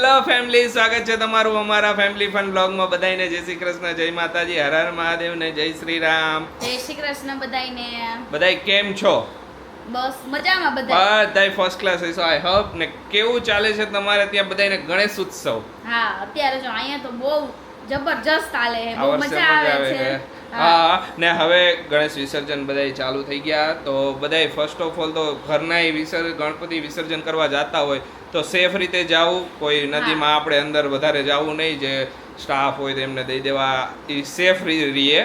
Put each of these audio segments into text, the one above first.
Hello family, સ્વાગત છે તમારું અમારા ફેમિલી ફન બ્લોગમાં. બધાને જય શ્રી કૃષ્ણ, જય માતાજી, હર હર મહાદેવ ને જય શ્રી રામ. જય શ્રી કૃષ્ણ બધાયને. બધાય કેમ છો? બસ મજામાં બધાય ફર્સ્ટ ક્લાસ હશો આઈ હોપ. ને કેવું ચાલે છે તમારે ત્યાં બધાને ગણેશ ઉત્સવ? હા, અત્યારે જો અહીંયા તો બહુ જબરજસ્ત ચાલે છે, બહુ મજા આવે છે. હા, ને હવે ગણેશ વિસર્જન બધાય ચાલુ થઈ ગયા. તો બધાય ફર્સ્ટ ઓફ ઓલ તો ઘરના ગણપતિ વિસર્જન કરવા જતા હોય તો સેફ રીતે જાવું. કોઈ નદીમાં આપણે અંદર વધારે જવું નહીં. જે સ્ટાફ હોય તેમને દઈ દેવા, એ સેફ રહીએ.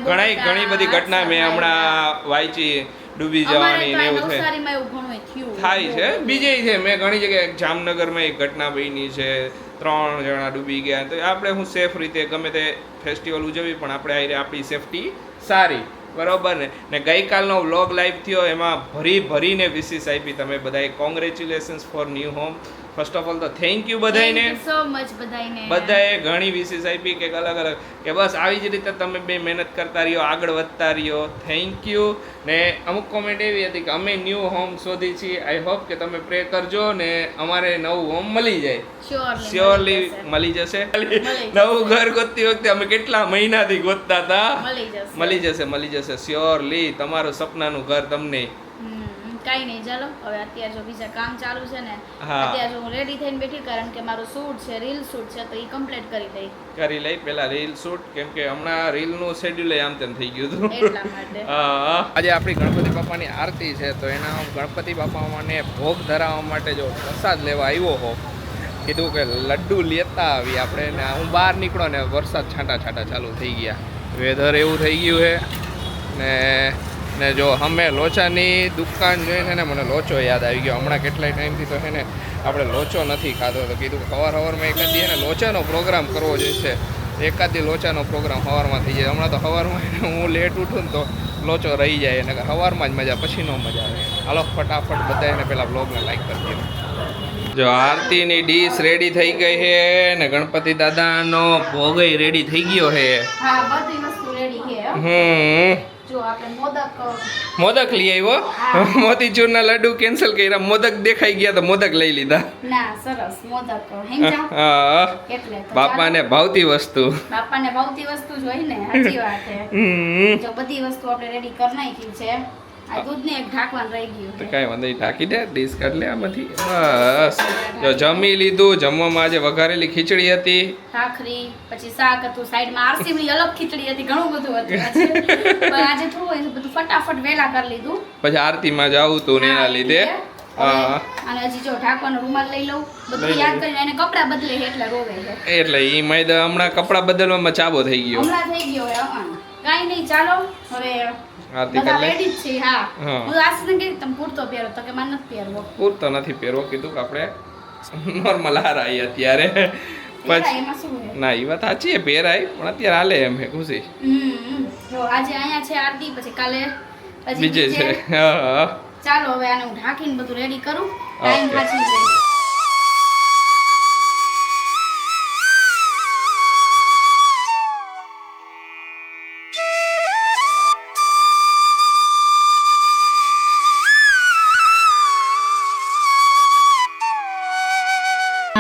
ઘણી બધી ઘટના મેં હમણાં વાંચી, ડૂબી જવાની ને એવું થાય છે. બીજે છે, મેં ઘણી જગ્યાએ જામનગરમાં એક ઘટના બની છે, 3 જણા ડૂબી ગયા. તો આપણે હું સેફ રીતે ગમે તે ફેસ્ટિવલ ઉજવી, પણ આપણે આપણી સેફટી સારી, બરોબર ને. ગઈકાલનો વ્લોગ લાઈવ થયો, એમાં ભરીને વિશેષ આપી તમે બધાએ. Congratulations for new home. First of all તો થેન્ક યુ બધાને. સો મચ બધાને. બધાએ ઘણી વિશેષ આપી કે અલગ અલગ, કે બસ આવી જ રીતે તમે બે મહેનત કરતા રહ્યો, આગળ વધતા રહ્યો. Thank you. ને અમુક કોમેન્ટ એવી હતી કે અમે ન્યૂ હોમ શોધી છીએ. આઈ હોપ કે તમે પ્રે કરજો ને અમારે નવું હોમ મળી જાય. શ્યોરલી મળી જશે. નવું ઘર ગોતતી વખતે અમે કેટલા મહિનાથી ગોતતા હતા. મળી જશે શ્યોરલી. તમારું સપનાનું ઘર તમને. કાઈ નહીં, ચાલો હવે અત્યારે જો બીજા કામ ચાલુ છે ને, અત્યારે હું રેડી થઈને બેઠી, કારણ કે મારું શૂટ છે, રીલ શૂટ છે, તો એ કમ્પ્લીટ કરી લઈ પેલા રીલ શૂટ, કેમ કે હમણાં રીલ નું શેડ્યુલ આમ તેમ થઈ ગયું હતું એટલા માટે. આજે આપણી ગણપતિ બાપાની આરતી છે, તો એના ગણપતિ બાપાને ભોગ ધરાવવા માટે જો પ્રસાદ લેવા આવ્યો હો, કીધું કે લડ્ડુ લેતા આવી આપણે. ને હું બહાર નીકળો ને વરસાદ છાંટા ચાલુ થઈ ગયા, વેધર એવું થઈ ગયું છે ને જો અમે લોચાની દુકાન જોઈ છે ને, મને લોચો યાદ આવી ગયો. હમણાં કેટલાય ટાઈમથી તો છે ને આપણે લોચો નથી ખાધો, તો કીધું સવારમાં એકાદી એને લોચાનો પ્રોગ્રામ કરવો જોઈશે. એકાદી લોચાનો પ્રોગ્રામ સવારમાં થઈ જાય. હમણાં તો સવારમાં હું લેટ ઉઠું ને તો લોચો રહી જાય, અને સવારમાં જ મજા, પછી નો મજા આવે. હાલો ફટાફટ બધા એને પેલા બ્લોગને લાઈક કરી દો. જો આરતીની ડીશ રેડી થઈ ગઈ છે ને ગણપતિ દાદાનો ભોગય રેડી થઈ ગયો છે. હા, બધી વસ્તુ રેડી છે. જો આપણે મોદક લઈ આવ્યો. મોતીચૂરના લડ્ડુ કેન્સલ કર્યા, મોદક દેખાઈ ગયા તો મોદક લઈ લીધા. ના, સરસ મોદક હેંચા. હા, બાપાને ભાવતી વસ્તુ જોઈ ને, સાચી વાત છે. જો બધી વસ્તુ આપણે રેડી કરી નાખી છે. આ દૂધને એક ઢાંકવાનું રહી ગયું છે. કાઈ વાંધો નહીં, ઢાંકી દે, ડીશ કાઢ લે આમાંથી. બસ જો જમી લીધું. જમવામાં આજે વઘારેલી ખીચડી હતી, ભાખરી, પછી શાક હતું, સાઈડમાં આરસીની અલગ ખીચડી હતી, ઘણું બધું હતું. પણ આજે થોડું બધું ફટાફટ વેલા કરી લીધું. પછી આરતીમાં જાવું તું ને એના લીધે. અને હજી જો ઢાંકવાનો રૂમાલ લઈ લઉં, બધું યાદ કરીને એને કપડા બદલે એટલે રોવે છે. એટલે ઈ મેં હમણાં કપડા બદલવામાં ચાબો થઈ ગયો. થઈ ગયો. કાઈ નહીં, ચાલો હવે બધા રેડી જ છે. હા, હું આસને કે તમે પૂરતો પહેરો, તો કે મારે નથી પહેરવો. પૂરતો નથી પહેરવો, કીધું કે આપણે નોર્મલ હાર આવી અત્યારે. પછી ના, એ વાત સાચી, પહેરાય પણ અત્યારે હાલે એમ હે ખુશી. જો આજે અહીંયા છે આરતી, પછી કાલે બીજે છે. ચાલો હવે આને હું ઢાંકીને બધું રેડી કરું. ટાઈમ સાચી જાય.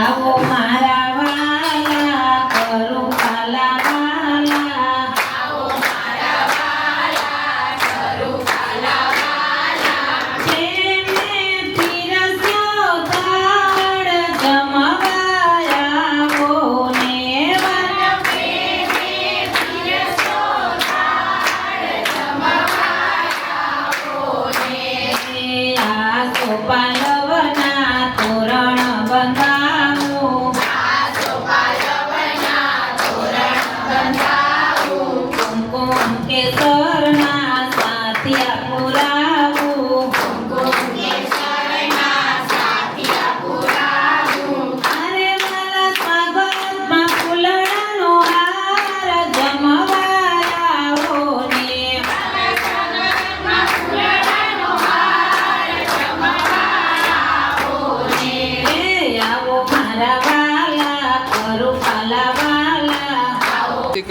આવો મારા વાલા, કરું કાલા વાલા. આવો મારા વાલા, કરું કાલા વાલા. જેને પીરસ્યો દાળ જમવાયાવો ને વનપેને પીરસ્યો દાળ જમવાયાવો ને. આ સોપાલવના તોરણ બંધા,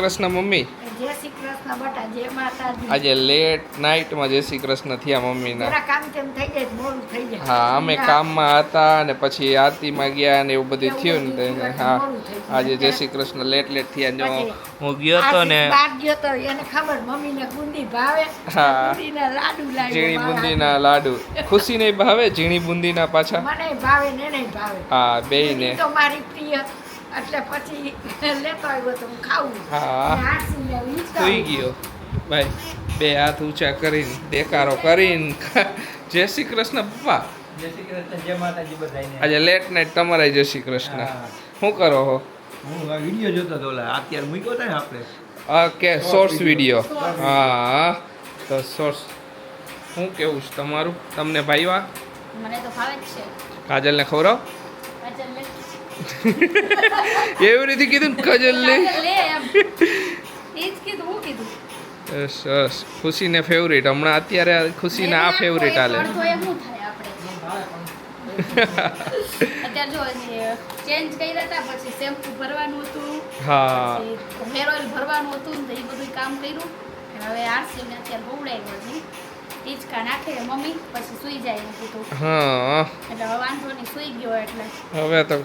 કૃષ્ણ મમ્મી. જય શ્રી કૃષ્ણ કૃષ્ણ બટા, જય માતાજી. આજે લેટ નાઇટમાં જય શ્રી કૃષ્ણ થયા મમ્મીના. જરા કામ તેમ થઈ જાય તો મોડું થઈ જાય. હા, અમે કામમાં હતા અને પછી આરતીમાં ગયા ને એવું બધું થયું ને તો હા આજે જય શ્રી કૃષ્ણ લેટ થયા. જો હું ગયો તો ને બહાર ગયો તો એને ખબર મમ્મીને બુંદી ભાવે. હા. બુંદીના લાડુ લાવ્યો ઝીણી મારા બુંદીના લાડુ. ખુશી નહીં ભાવે ઝીણી બુંદીના પાછા? મને ભાવે ને એને ભાવે. હા, બેય ને. બુંદી તો મારી પ્રિય એટલે પછી લેતો આવ્યો તો હું ખાવું. હા. અને આરસીને વીંચતા સુઈ ગયો ભાઈ, બે હાથ ઊંચા કરીને દેકારો કરીને જય શ્રી કૃષ્ણ પપ્પા. જય શ્રી કૃષ્ણ, જય માતાજી બધાયને. આજે લેટ નાઇટ તમારે જય શ્રી કૃષ્ણ. શું કરો હો? હું આ વિડીયો જોતો હતો ઓલા અત્યારે મૂક્યો હતો ને આપણે. Okay, shorts video. હા, તો શોર્ટ્સ શું કેવું છે તમારું? તમને ભાઈવા? મને તો ભાવે જ છે. કાજલને ખવડાવ. કાજલ લે. એવી રીતે કીધું ને કાજલ લે. કાજલ લે એમ. એ જ કીધું, હું કીધું. સરસ. ખુશીને ફેવરિટ હમણાં અત્યારે ખુશીને આ ફેવરિટ હાલે. અડધો એમ શું થાય આપણે? અત્યારે જો ચેન્જ કર્યા હતા, પછી શેમ્પુ ભરવાનું હતું, હા. પછી હેર ઓઇલ ભરવાનું હતું ને તો એ બધું કામ કર્યું. હવે આરસીને અત્યારે હોવડાવ્યો છે. ટીચકા નાખે મમ્મી, પછી સૂઈ જાય એમ કીધું. હા, એટલે હવે વાંધો નહીં, સૂઈ ગયો એટલે. હવે તો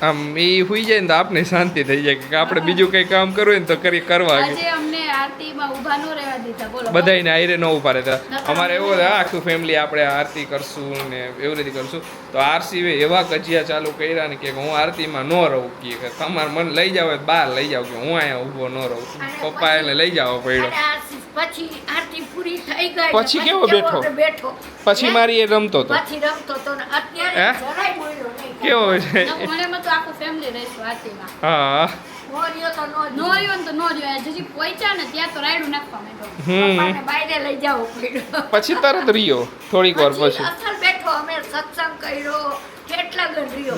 આમ એ સુઈ જાય ને તો આપણે શાંતિ થઈ જાય કે આપણે બીજું કંઈ કામ કરવું હોય ને તો કરવા આજે અમને આરતીમાં ઊભા ન રહેવા દીધા, બોલો. બધાને આયરે ન ઉભા રહેતા. અમારે એવું હતું, આખું ફેમિલી આપણે આરતી કરશું ને એવી રીતે કરશું. તો આરસી એવા કજિયા ચાલુ કર્યા ને કે હું આરતીમાં ન રહું, કે તમારે મને લઈ જાવ બહાર લઈ જાવ, કે હું અહીંયા ઊભો ન રહું. પપ્પા એને લઈ જવા પડ્યો. અને પછી આરતી પૂરી થઈ ગઈ. પછી કેવો બેઠો? પછી મારી એ રમતો હતો. પછી રમતો તો ને અત્યારે હે? જરાય બોલ્યો નહીં. કેવો છે? મને તો આખું ફેમિલી રહીશું આરતીમાં. હા. નો રહ્યો તો નો નો રહ્યો ને તો નો રહ્યો. હજી પહોંચ્યા ને ત્યાં તો રાયડું નાખવા માંડ્યો. પપ્પાને બાયરે લઈ જાવો પડ્યો. પછી તરત રહ્યો થોડીક વાર પછી અસલ બેઠો, અમે સત્સંગ કર્યો, કેટલા ગણ રહ્યો.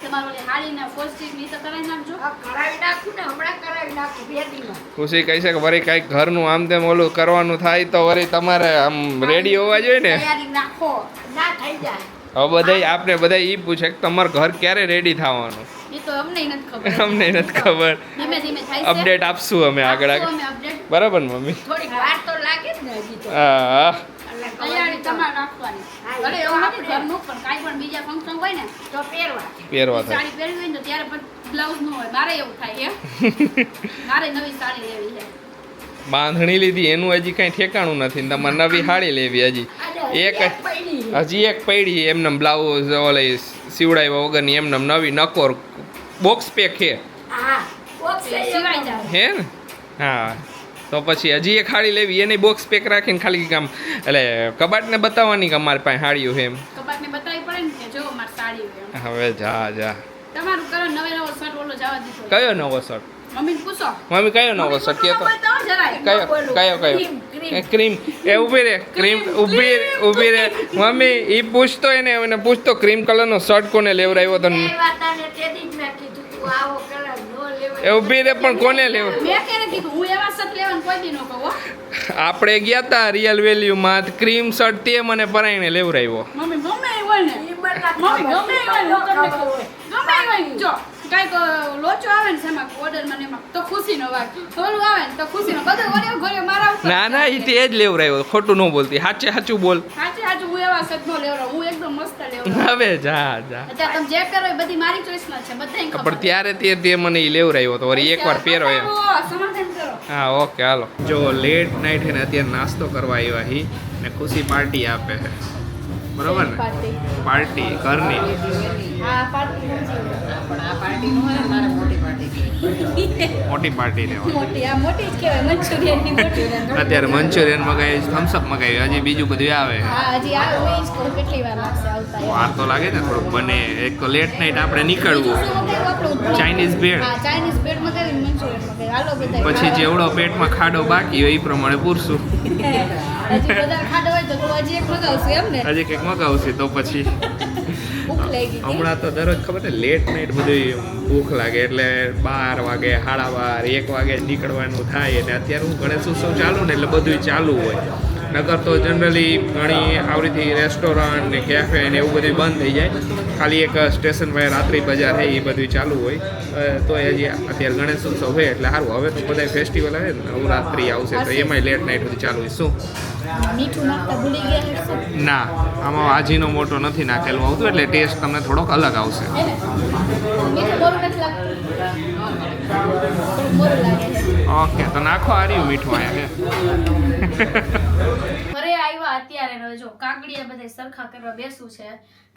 તમારું ઓલી હાડીના ફોસ્ટિંગ ની તો કરાવી નાખજો. આ કરાવી નાખું ને હમણાં કરાવી નાખું 2 દીમાં. ખુશી કહી છે કે વળી કાંઈક ઘરનું આમ તેમ ઓલું કરવાનું થાય તો વળી તમારે આમ રેડી હોવા જોઈએ ને. તૈયારી નાખો. ના થઈ જાય. હવે બધાય આપણે બધા ઈ પૂછે કે તમારું ઘર ક્યારે રેડી થવાનું? એ તો અમને નથી ખબર. અમને નથી ખબર. ધીમે ધીમે થાય છે. અપડેટ આપશું અમે આગળ આપશું આગળ. અમે update. બરાબર ને મમ્મી? થોડીક વાર તો લાગે જ ને હજી તો. હા. એટલે તૈયારી તમારે રાખવાની. હા, એ ભલે તો એવું નથી આપણે- ઘરનું, પણ કાંઈ પણ બીજા ફંક્શન હોય ને તો પહેરવા. પહેરવા થાય. સાડી પહેરવી હોય ને તો ત્યારે પણ બ્લાઉઝ ન હોય. મારે એવું થાય એમ. મારે નવી સાડી લેવી છે. બાંધણી લીધી એનું હજી કઈ ઠેકાણું નથી ને તમારે નવી હાડી લેવી હજી. એક પડી. હજી એક પડી એમને બ્લાઉઝ ઓલે સીવડાવ્યા વગરની એમને નવી નકોર બોક્સ પેક છે હા. બોક્સ સિવાય જાવ. હે ને? હા, તો પછી હજી એક હાડી લેવી એને બોક્સ પેક રાખીને ખાલી કામ એટલે કબાટને બતાવવાની કે અમારી પાસે હાડીઓ છે એમ. કબાટને બતાવી પડે ને કે જો મારી સાડી હોય એમ. હવે જા તમારું કરો નવો શર્ટ ઓલો જવા દીધો. કયો નવો શર્ટ? મમ્મીને પૂછો. મમ્મી કયો નવો શર્ટ કે તો બતાવો જરાય. કયો ક્રીમ એ ઊભી રે ક્રીમ ઊભી રે મમ્મી ઈ પૂછતો એને પૂછતો ક્રીમ કલરનો શર્ટ કોને લેવડાવ્યો તો એ વાતાને તે દી જ મેં કીધું તું આવો કલર નો લેવાય. એ ઊભી રે પણ કોને લેવ મેં ક્યારે કીધું હું એવા શર્ટ લેવાનું કોઈ દી ન કહું હો. આપણે ગયા તા રિયલ વેલ્યુમાં ક્રીમ શર્ટ તે મને પરાઈને લેવડાવ્યો. મમ્મી ગમે એ હોય ને. ઈ મને મમ્મી ગમે એ હોય ને, હું તમને ખબર કહું. હોય. ગમે એ હોય ને. જો કાંઈક લોચો આવે ને એમાં ઓર્ડરમાં ને એમાં તો ખુશીનો વાગ. ઓલું આવે ને તો ખુશીનો. બધો વળ્યો ઘોર્યો મારા ઉપર. ના ઈ તે જ લેવડાવ્યો ખોટું ન બોલતી સાચું બોલ. સાચું હું એવા શર્ટ નો લેવડાવું. હું એકદમ મસ્ત લેવડાવું. હવે જા અત્યારે તમે જે કરો એ બધી મારી ચોઈસમાં છે. બધાને ખબર. પણ ત્યારે તે મને ઈ લેવડાવ્યો તો વળી એકવાર પહેરો એમ. સમાધાન કરો. હા ઓકે હાલો. જો લેટ નાઇટ હે ને અત્યારે નાસ્તો કરવા આવ્યા હી ને ખુશી પાર્ટી આપે છે બરોબર ને? પાર્ટી ઘરની. હા પાર્ટી મોટી પાર્ટી લેવા મોટી આ મોટી જ કહેવાય. મંચુરિયનની મોટી. અત્યારે મંચુરિયન મગાવી થમ્સઅપ મગાવી હજી બીજું બધું આવે. હા હજી આવે હું એ જ કહું કેટલી વાર લાગશે આવતા. વાર તો લાગે ને થોડુંક બને. એક તો લેટ નાઇટ આપણે નીકળવું. ચાઇનીઝ ભેળ. હા ચાઇનીઝ ભેળ મગાવી મંચુરિયન મગાવી. હાલો બધા. પછી જેવડો પેટમાં ખાડો બાકી હોય એ પ્રમાણે પૂરશું. હજી બધા ખાડો હોય તો હજી એક મગાવશું એમ ને. હજી કંઈક મગાવશે તો પછી ભૂખ લાગી ગઈ. હમણાં તો દરરોજ ખબર છે લેટ નાઇટ બધું ભૂખ લાગે એટલે 12 વાગે 12:30 1 વાગે નીકળવાનું થાય અને અત્યારે હું ગણેશ ઉત્સવ ચાલુ ને એટલે બધું ચાલુ હોય. નગર તો જનરલી ઘણી આવરીથી રેસ્ટોરન્ટ ને કેફે ને એવું બધું બંધ થઈ જાય ખાલી એક સ્ટેશન પર રાત્રિ બજાર છે એ બધું ચાલુ હોય તો હજી અત્યારે ગણેશ ઉત્સવ હોય એટલે સારું. હવે તો બધા ફેસ્ટિવલ આવે ને, નવરાત્રિ આવશે તો એમાંય લેટ નાઇટ સુધી ચાલુ હોય. શું મીઠું નાખતા ભૂલી ગયા હશો ના, આમાં આજીનો મોટો નથી નાખેલું આવતું એટલે ટેસ્ટ તમને થોડોક અલગ આવશે. હે ને મીઠું મોરું નથી લાગતું, થોડું મોરું લાગે છે. ઓકે, તો નાખો આ રહ્યું મીઠું અહીંયા. ઘરે આવ્યા અત્યારે જો કાકડિયા બધા સરખા કરવા બેસવું છે,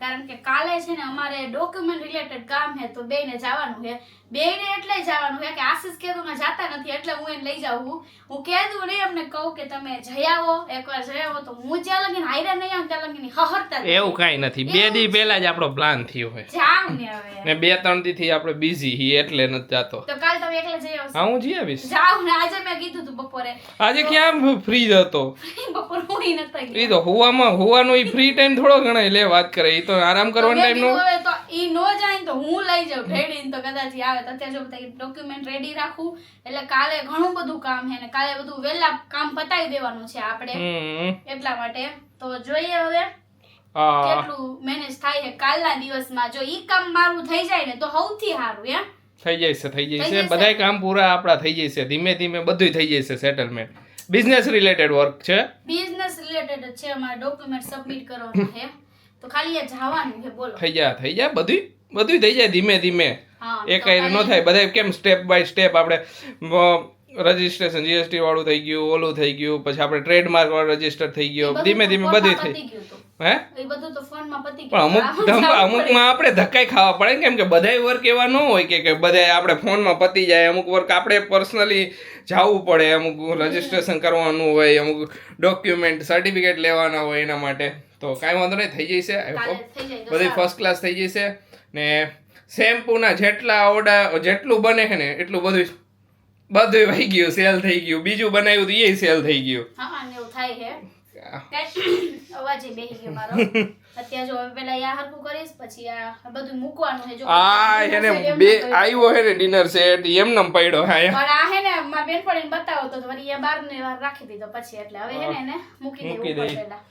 કારણ કે કાલે છે ને અમારે ડોક્યુમેન્ટ રિલેટેડ કામ છે તો બેને જવાનું છે. બેને એટલે જવાનું છે કે આશીષ કેદું ના જાતા નથી એટલે હું એને લઈ જાઉં. હું કેદું ને એમને કહું કે તમે જઈ આવો, એકવાર જઈ આવો તો હું જ્યાં લગીને હાયરા નહીં આવું ત્યાં લગીને હહરતા એવું કાંઈ નથી, 2 દી પહેલા જ આપણો પ્લાન થયો હોય જાવ ને હવે ને 2-3 દી થી આપણે બિઝી છીએ એટલે નથી જાતો. તો કાલ તમે એકલા જઈ આવશો? હા, હું જઈ આવીશ. જાવ ને, આજે મેં કીધું તું બપોરે. આજે ક્યાં ફ્રી જ હતો? બપોર હું ઈ નતા એ તો હુવાનો ઈ ફ્રી ટાઈમ થોડો ઘણો લે વાત કરે, એ તો આરામ કરવાનો ટાઈમ નો. હવે તો ઈ નો જાય ને તો હું લઈ જાઉં ભેડીને, તો કદાચ ઈ આવે તો અત્યારે જો બધા ડોક્યુમેન્ટ રેડી રાખું એટલે કાલે ઘણું બધું કામ છે ને કાલે બધું વહેલા કામ પતાવી દેવાનું છે આપણે, એટલા માટે તો જોઈએ હવે કેટલું મેનેજ થાય છે કાલના દિવસમાં. જો ઈ કામ મારું થઈ જાય ને તો સૌથી સારું. એમ થઈ જશે બધાય કામ પૂરા આપણા થઈ જશે, ધીમે ધીમે બધું થઈ જશે સેટલમેન્ટ. બિઝનેસ રિલેટેડ વર્ક છે, બિઝનેસ રિલેટેડ જ છે, અમારે ડોક્યુમેન્ટ સબમિટ કરવાના છે તો ખાલી એ જવાનું છે. બોલો થઈ જાય બધું થઈ જાય ધીમે ધીમે. હા, એક ન થાય, બધા કેમ સ્ટેપ બાય સ્ટેપ આપણે રજીસ્ટ્રેશન જીએસટી વાળું થઈ ગયું, ઓલું થઈ ગયું, પછી આપણે ટ્રેડમાર્ક વાળું રજીસ્ટર થઈ ગયો, ધીમે ધીમે બધું થઈ. હે એ બધું તો ફોનમાં પતી પણ અમુકમાં આપણે ધક્કાઈ ખાવા પડે કેમ કે બધાય વર્ક એવા ન હોય કે બધાય આપણે ફોનમાં પતી જાય. અમુક વર્ક આપણે પર્સનલી જવું પડે, અમુક રજીસ્ટ્રેશન કરવાનું હોય, અમુક ડોક્યુમેન્ટ સર્ટિફિકેટ લેવાના હોય, એના માટે તો કાંઈ વાંધો નહીં, થઈ જશે. બધી ફર્સ્ટ ક્લાસ થઈ જશે ને શેમ્પૂના જેટલું બને છે ને એટલું બધું વહી ગયું, સેલ થઈ ગયું. બીજું બનાવ્યું તો એ સેલ થઈ ગયું. હા, ને એવું થાય છે. અવાજ બેહી ગયો મારો. અત્યારે જો હવે પેલા આ હરખું કરીશ પછી આ બધું મૂકવાનું છે. જો એને બે આવ્યો હે ને ડિનર સેટ એમનેમ પડ્યો. હા, પણ આ હે ને મારા બેનપણીને બતાવો તો વળી આ બાર ને વાર રાખી દીધો પછી એટલે હવે હે ને એને મૂકી દેવું પેલા.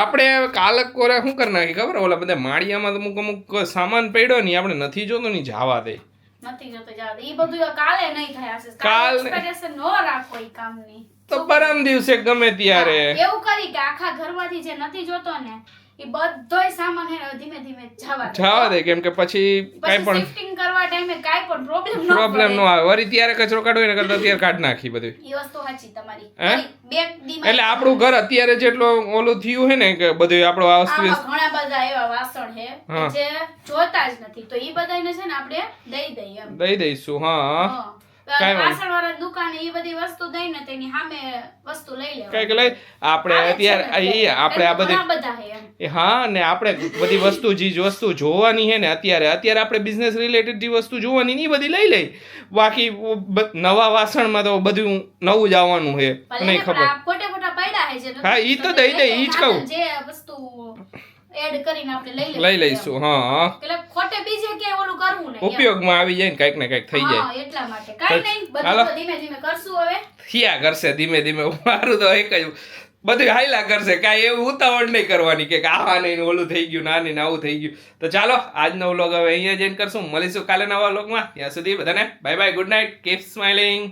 આપણે કાલક કોરે શું કરી નાખી ખબર, ઓલા બધા માળિયામાં અમુક સામાન પડ્યો ને આપણે નથી જોતો ને જવા દે. નથી જોતો જવા દે. ઈ બધું કાલે નહીં થાય. કાલે એક્સપેક્ટેશન નો રાખો ઈ કામની. તો પરમ દિવસે ગમે ત્યારે એવું કરી કે આખા ઘરમાંથી જે નથી જોતો ને એ બધોય સામાન હે ધીમે ધીમે જવા દે કેમ કે પછી કાઈ પણ શિફ્ટિંગ કરવા ટાઈમે કાઈ પણ પ્રોબ્લેમ નો આવે. વળી ત્યારે કચરો કાઢો ને કરતા અત્યારે કાઢ નાખી બધું. ઈ વસ્તુ સાચી તમારી. બે દી એટલે આપણું ઘર અત્યારે જેટલું ઓલું થયું હે ને કે બધું આપણો ઘણા બધા એવા વાસણ હે જે જોતા જ નથી તો ઈ બધાને છે ને આપણે દઈ દઈશું. હા, વાસણવાળા દુકાને ઈ બધી વસ્તુ દઈને તેની સામે વસ્તુ લઈ લેવાની. કઈક લઈ આપણે અત્યારે આપણે આ બધી હા ને આપણે બધી વસ્તુ જોવાની છે ને અત્યારે આપણે બિઝનેસ રિલેટેડ જે વસ્તુ જોવાની ને એ બધી લઈ લઈ. બાકી નવા વાસણમાં તો બધું નવું જ આવવાનું છે, નહીં ખબર. ખોટા પડ્યા છે જે હા, ઈ તો દઈ દે, ઈ જ કહું. જે વસ્તુ એડ કરીને આપણે લઈ લઈશું. હા, એટલે ખોટે બીજે કે ઓલું કરવું નહીં, ઉપયોગમાં આવી જાય ને કઈક ને કઈક થઈ જાય. હા, એટલા માટે કાઈ નહીં, બધું ધીમે ધીમે કરશું. હવે થયા કરશે ધીમે ધીમે. મારું તો એક જ બધું હાઈલા કરશે, કાંઈ એવું ઉતાવળ નહીં કરવાની કે આ નહીં ઓલું થઈ ગયું, ના નહીં આવું થઈ ગયું. તો ચાલો આજનો વ્લોગ હવે અહીંયા જઈને કરશું. મળીશું કાલે નવા વ્લોગમાં. ત્યાં સુધી બધાને bye bye, good night, keep smiling.